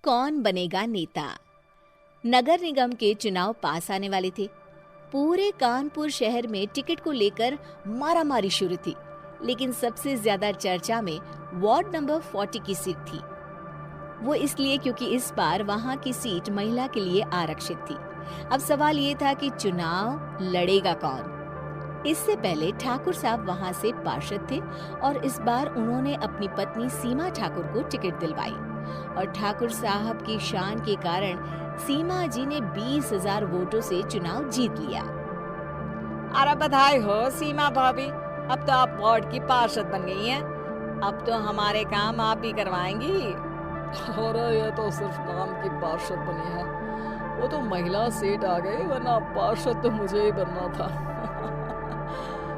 कौन बनेगा नेता। नगर निगम के चुनाव पास आने वाले थे। पूरे कानपुर शहर में टिकट को लेकर मारामारी शुरू थी, लेकिन सबसे ज्यादा चर्चा में वार्ड नंबर 40 की सीट थी। वो इसलिए क्योंकि इस बार वहां की सीट महिला के लिए आरक्षित थी। अब सवाल ये था कि चुनाव लड़ेगा कौन। इससे पहले ठाकुर साहब वहां से पार्षद थे और इस बार उन्होंने अपनी पत्नी सीमा ठाकुर को टिकट दिलवाई और ठाकुर साहब की शान के कारण सीमा जी ने 20,000 वोटों से चुनाव जीत लिया। अरे बधाई हो सीमा भाभी, अब तो आप वार्ड की पार्षद बन गई हैं। अब तो हमारे काम आप ही करवाएंगी। अरे ये तो सिर्फ नाम की पार्षद बनी है, वो तो महिला सीट आ गई, वरना पार्षद तो मुझे ही बनना था।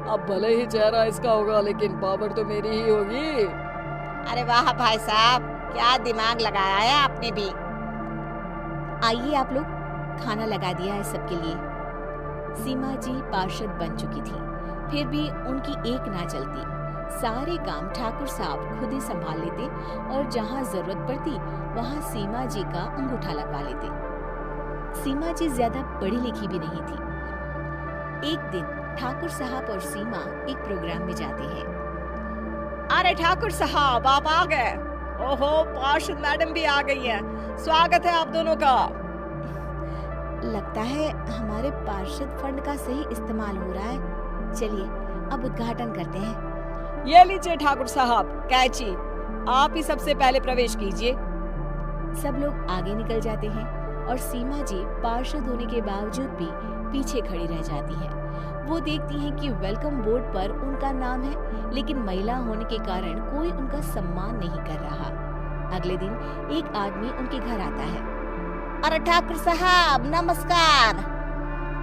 अब भले ही चेहरा इसका होगा, लेकिन पावर तो मेरी ही होगी। अरे वाह भाई साहब, क्या दिमाग लगाया है आपने भी। आइए आप लोग, खाना लगा दिया है सबके लिए। सीमा जी पार्षद बन चुकी थी, फिर भी उनकी एक ना चलती। सारे काम ठाकुर साहब खुद ही संभाल लेते और जहाँ जरूरत पड़ती वहाँ सीमा जी का अंगूठा लगवा लेते। सीमा जी ज्यादा पढ़ी लिखी भी नहीं थी। एक दिन ठाकुर साहब और सीमा एक प्रोग्राम में जाते हैं। अरे ठाकुर साहब आप आ गए। ओहो, पार्षद मैडम भी आ गई है। स्वागत है आप दोनों का। लगता है हमारे पार्षद फंड का सही इस्तेमाल हो रहा है। चलिए अब उद्घाटन करते हैं। ये लीजिए ठाकुर साहब कैची, आप ही सबसे पहले प्रवेश कीजिए। सब लोग आगे निकल जाते हैं और सीमा जी पार्षद होने के बावजूद भी पीछे खड़ी रह जाती हैं। वो देखती हैं कि वेलकम बोर्ड पर उनका नाम है, लेकिन महिला होने के कारण कोई उनका सम्मान नहीं कर रहा। अगले दिन एक आदमी उनके घर आता है। अरे ठाकुर साहब नमस्कार।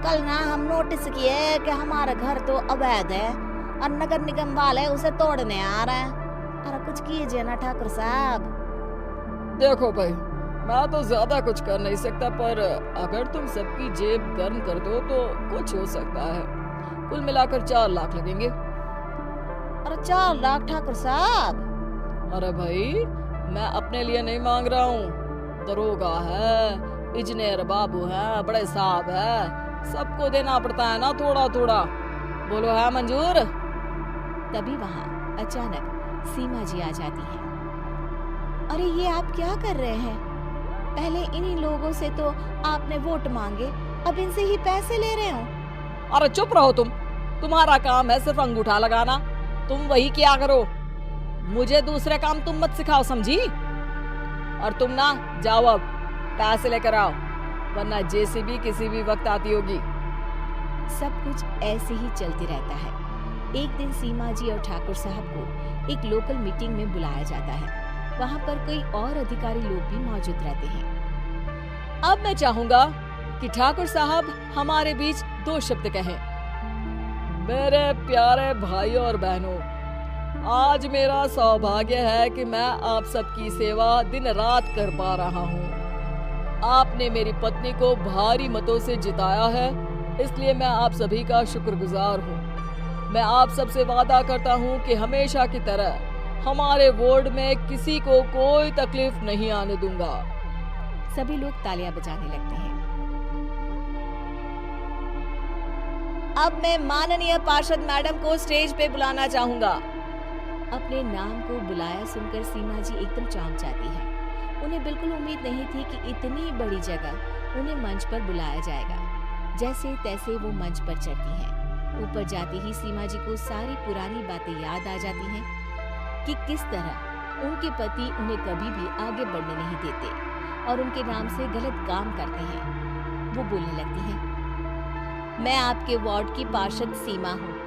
कल ना हम नोटिस किए कि हमारा घर तो अवैध है और नगर निगम वाले उसे तोड़ने आ रहे हैं। अरे कुछ कीजिए ना ठाकुर साहब। देखो भाई, मैं तो ज्यादा कुछ कर नहीं सकता, पर अगर तुम सबकी जेब गर्म कर दो तो कुछ हो सकता है। कुल मिलाकर 4 लाख लगेंगे। अरे 4 लाख ठाकुर साहब? अरे भाई, मैं अपने लिए नहीं मांग रहा हूँ। दरोगा है, इंजीनियर बाबू है, बड़े साहब है, सबको देना पड़ता है ना थोड़ा थोड़ा। बोलो है मंजूर? तभी वहाँ अचानक सीमा जी आ जाती है। अरे ये आप क्या कर रहे हैं? पहले इन्हीं लोगों से तो आपने वोट मांगे, अब इनसे ही पैसे ले रहे हो। अरे चुप रहो तुम, तुम्हारा काम है सिर्फ अंगूठा लगाना, तुम वही किया करो। मुझे दूसरे काम तुम मत सिखाओ, समझी? और तुम ना जाओ, अब पैसे लेकर आओ, वरना जेसीबी किसी भी वक्त आती होगी। सब कुछ ऐसे ही चलते रहता है। एक दिन सीमा जी और ठाकुर साहब को एक लोकल मीटिंग में बुलाया जाता है। वहाँ पर कई और अधिकारी लोग भी मौजूद रहते हैं। अब मैं चाहूंगा कि ठाकुर साहब हमारे बीच 2 शब्द कहें। मेरे प्यारे भाइयों और बहनों, आज मेरा सौभाग्य है कि मैं आप सबकी सेवा दिन रात कर पा रहा हूँ। आपने मेरी पत्नी को भारी मतों से जिताया है, इसलिए मैं आप सभी का शुक्रगुजार हूँ। मैं आप सबसे वादा करता हूँ कि हमेशा की तरह हमारे वार्ड में किसी को कोई तकलीफ नहीं आने दूंगा। सभी लोग तालियां बजाने लगते हैं। अब मैं माननीय पार्षद मैडम को स्टेज पे बुलाना चाहूंगा। अपने नाम को बुलाया सुनकर सीमा जी एकदम चौंक जाती है। उन्हें बिल्कुल उम्मीद नहीं थी कि इतनी बड़ी जगह उन्हें मंच पर बुलाया जाएगा। जैसे तैसे वो मंच पर चढ़ती हैं। ऊपर जाते ही सीमा जी को सारी पुरानी बातें याद आ जाती हैं कि किस तरह उनके पति उन्हें कभी भी आगे बढ़ने नहीं देते और उनके नाम से गलत काम करते हैं। वो बोलने लगती हैं, मैं आपके वार्ड की पार्षद सीमा हूँ।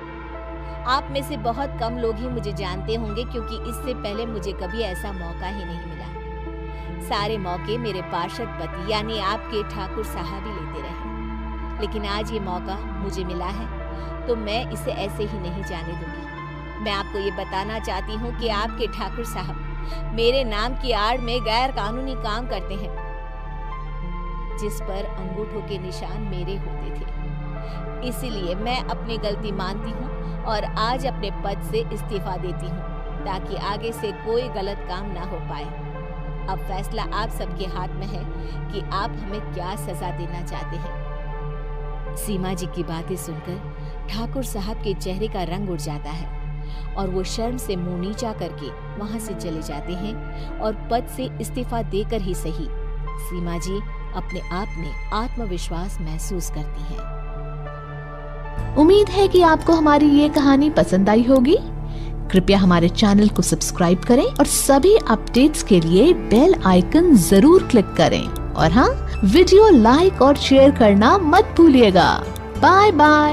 आप में से बहुत कम लोग ही मुझे जानते होंगे, क्योंकि इससे पहले मुझे कभी ऐसा मौका ही नहीं मिला। सारे मौके मेरे पार्षद पति यानी आपके ठाकुर साहब ही लेते रहे, लेकिन आज ये मौका मुझे मिला है तो मैं इसे ऐसे ही नहीं जाने दूंगी। मैं आपको ये बताना चाहती हूँ कि आपके ठाकुर साहब मेरे नाम की आड़ में गैर कानूनी काम करते हैं, जिस पर अंगूठों के निशान मेरे होते थे। इसीलिए मैं अपनी गलती मानती हूँ और आज अपने पद से इस्तीफा देती हूँ, ताकि आगे से कोई गलत काम ना हो पाए। अब फैसला आप सबके हाथ में है कि आप हमें क्या सजा देना चाहते हैं। सीमा जी की बातें सुनकर ठाकुर साहब के चेहरे का रंग उड़ जाता है और वो शर्म से मुंह नीचा करके वहां से चले जाते हैं और पद से इस्तीफा देकर ही सही सीमा जी अपने आप में आत्मविश्वास महसूस करती हैं। उम्मीद है कि आपको हमारी ये कहानी पसंद आई होगी। कृपया हमारे चैनल को सब्सक्राइब करें और सभी अपडेट्स के लिए बेल आइकन जरूर क्लिक करें और हाँ, वीडियो लाइक और शेयर करना मत भूलिएगा। Bye bye.